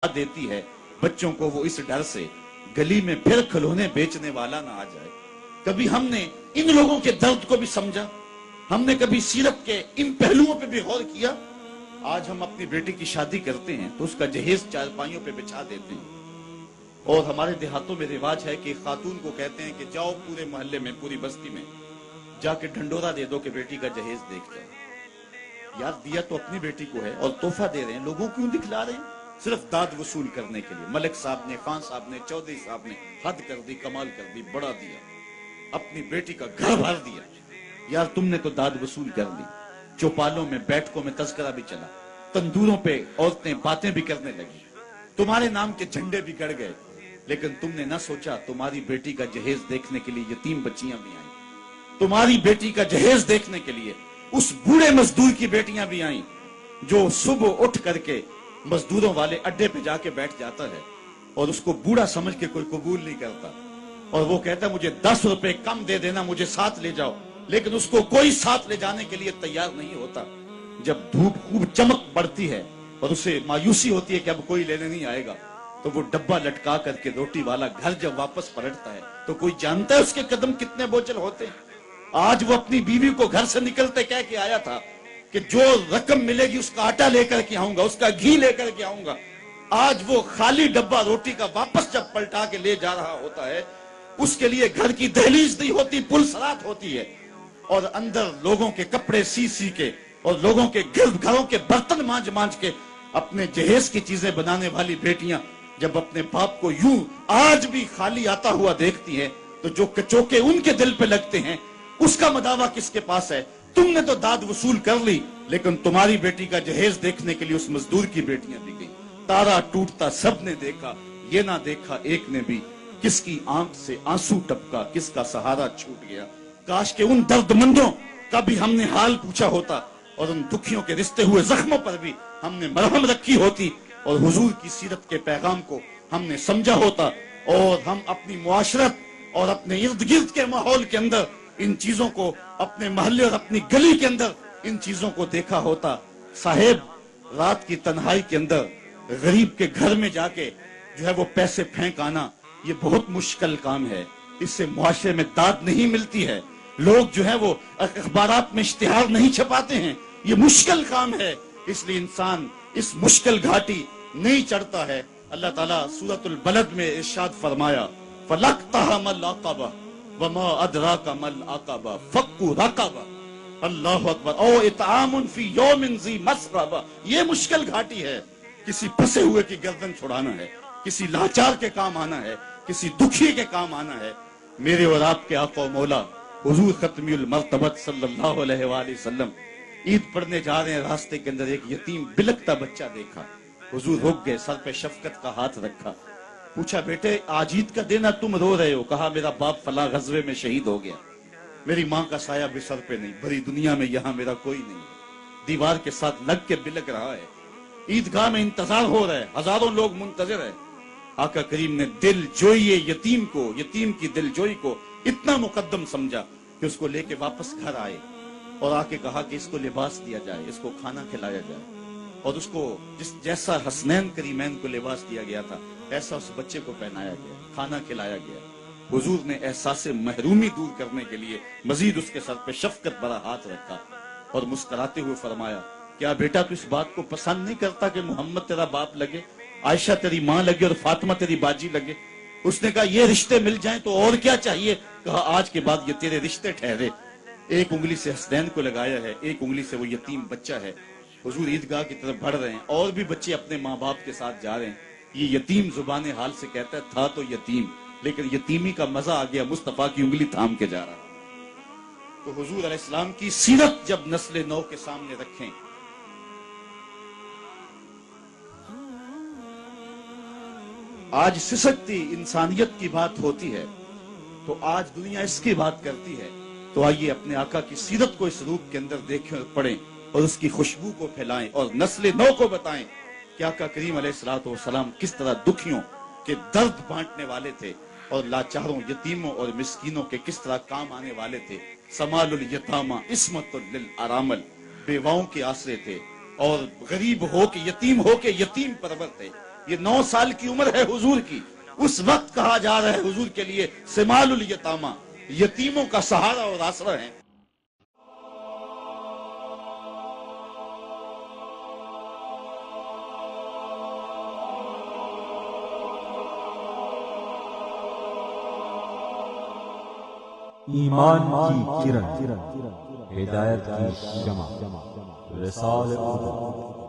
देती है बच्चों को, वो इस डर से गली में फिर खिलौने बेचने वाला ना आ जाए। कभी हमने इन लोगों के दर्द को भी समझा? हमने कभी सीरत के इन पहलुओं पे भी गौर किया? आज हम अपनी बेटी की शादी करते हैं तो उसका जहेज चारपाइयों पे बिछा देते हैं, और हमारे देहातों में रिवाज है कि खातून को कहते हैं कि जाओ पूरे मोहल्ले में, पूरी बस्ती में जाके ढंडोरा दे दो कि बेटी का जहेज देख जाओ। यार, दिया तो अपनी बेटी को है और तोहफा दे रहे हैं, लोगों क्यों दिखला रहे हैं? सिर्फ दाद वसूल करने के लिए। मलिक साहब ने, खान साहब ने, चौधरी साहब ने हद कर दी, कमाल कर दी, बढ़ा दिया, अपनी बेटी का घर भर दिया। यार, तुमने तो दाद वसूल कर दी। चौपालों में, बैठकों में तस्करा भी चला, तंदूरों पे औरतें बातें भी करने लगी, तुम्हारे नाम के झंडे भी गड़ गए, लेकिन तुमने ना सोचा तुम्हारी बेटी का जहेज देखने के लिए यतीम बच्चियां भी आई, तुम्हारी बेटी का जहेज देखने के लिए उस बूढ़े मजदूर की बेटियां भी आई जो सुबह उठ करके मजदूरों वाले अड्डे पे जाके बैठ जाता है और उसको बूढ़ा समझ के कोई कबूल नहीं करता, और वो कहता है मुझे 10 रुपए कम दे देना, मुझे साथ ले जाओ, लेकिन उसको कोई साथ ले जाने के लिए तैयार नहीं होता। जब धूप खूब चमक बढ़ती है और उसे मायूसी होती है कि अब कोई लेने नहीं आएगा, तो वो डब्बा लटका करके रोटी वाला घर जब वापस पलटता है तो कोई जानता है उसके कदम कितने बोझल होते हैं। आज वो अपनी बीवी को घर से निकलते कह के आया था कि जो रकम मिलेगी उसका आटा लेकर के आऊंगा, उसका घी लेकर के आऊंगा। आज वो खाली डब्बा रोटी का वापस जब पलटा के ले जा रहा होता है, उसके लिए घर की दहलीज नहीं होती, पुलसरात होती है, और अंदर लोगों के कपड़े सी सी के और लोगों के घरों के बर्तन मांज मांज के अपने जहेज की चीजें बनाने वाली बेटियां जब अपने बाप को यूं आज भी खाली आता हुआ देखती हैं, तो जो कचोके उनके दिल पे लगते हैं उसका मदावा किसके पास है? तुमने तो दाद वसूल कर ली, लेकिन तुम्हारी बेटी का जहेज देखने के लिए उस मजदूर की बेटियां भी गई। तारा टूटता सबने देखा, ये ना देखा एक ने भी, किसकी आंख से आंसू टपका, किसका सहारा छूट गया। काश के उन दर्दमंदों का भी हमने हाल पूछा होता और उन दुखियों के रिश्ते हुए जख्मों पर भी हमने मरहम रखी होती और हुजूर की सीरत के पैगाम को हमने समझा होता, और हम अपनी मुआशरत और अपने इर्द गिर्द के माहौल के अंदर इन चीजों को, अपने मोहल्ले और अपनी गली के अंदर इन चीजों को देखा होता। साहेब, रात की तन्हाई के अंदर गरीब के घर में जाके जो है वो पैसे फेंक आना, ये बहुत मुश्किल काम है। इससे मुआशरे में दाद नहीं मिलती है। लोग जो है वो अखबारात में इश्तिहार नहीं छपाते हैं, ये मुश्किल काम है। इसलिए इंसान इस मुश्किल घाटी नहीं चढ़ता है। अल्लाह ताला सूरतुल बलद में इरशाद फरमाया, फलक्तहा मल अक़बा वमा अदराका मल अक़बा फक्कु रक़बा। अल्लाहु अकबर। ओ इतआमुन फी यौमिन ज़ी मस्ग़बा। ये मुश्किल घाटी है। किसी फंसे हुए की गर्दन छुड़ाना है, किसी लाचार के काम आना है, किसी दुखी के काम आना है। मेरे और आपके आका मौला हुजूर खत्मियुल मर्तबत सल्लल्लाहु अलैहि वसल्लम ईद पढ़ने जा रहे हैं, रास्ते के अंदर एक यतीम बिलखता बच्चा देखा। हुजूर रुक गए, सर पे शफकत का हाथ रखा, पूछा बेटे आज ईद का दिन है, तुम रो रहे हो? कहा मेरा बाप फला गज़वे में शहीद हो गया, मेरी माँ का साया भी सर पे नहीं, भरी दुनिया में यहाँ मेरा कोई नहीं। दीवार के साथ लग के बिलक रहा है। ईदगाह में इंतजार हो रहा है, हजारों लोग मुंतजिर है। आका करीम ने दिल जोई यतीम को, यतीम की दिल जोई को इतना मुकद्दम समझा कि उसको लेके वापस घर आए और आके कहा कि इसको लिबास दिया जाए, इसको खाना खिलाया जाए, और उसको जैसा हसनैन करीमैन को लिबास दिया गया था ऐसा उस बच्चे को पहनाया गया, खाना खिलाया गया। हुजूर ने एहसास महरूमी दूर करने के लिए मजीद उसके सर पे शफकत भरा हाथ रखा और मुस्कुराते हुए फरमाया, क्या बेटा तू इस बात को पसंद नहीं करता कि मोहम्मद तेरा बाप लगे, आयशा तेरी माँ लगे और फातिमा तेरी बाजी लगे? उसने कहा ये रिश्ते मिल जाएं तो और क्या चाहिए? कहा आज के बाद ये तेरे रिश्ते ठहरे। एक उंगली से हसनैन को लगाया है, एक उंगली से वो यतीम बच्चा है। हुजूर ईदगाह की तरफ बढ़ रहे हैं और भी बच्चे अपने माँ बाप के साथ जा रहे हैं। ये यतीम जुबान हाल से कहता है था तो यतीम, लेकिन यतीमी का मजा आ गया, मुस्तफा की उंगली थाम के जा रहा। तो हुजूर अलैहिस्सलाम की सीरत जब नस्ल नौ के सामने रखें, आज सिसकती इंसानियत की बात होती है तो आज दुनिया इसकी बात करती है। तो आइए अपने आका की सीरत को इस रूप के अंदर देखें और पढ़ें और उसकी खुशबू को फैलाएं और नस्ल नौ को बताएं कि आका करीम अलैहिस्सलातु वस्सलाम किस तरह दुखियों के दर्द बांटने वाले थे और लाचारों, यतीमों और मिस्कीनों के किस तरह काम आने वाले थे। समालुल यतामा इस्मतुल लिल अरामल, बेवाओं के आसरे थे और गरीब हो के, यतीम हो के यतीम परवर थे। یہ 9 سال کی عمر ہے حضور کی، اس وقت کہا جا رہا ہے حضور کے لیے سمال الیتامہ، یتیموں کا سہارا اور آسرا ہیں۔ ایمان کی کرن، ہدایت کی شمع، رسال اردو۔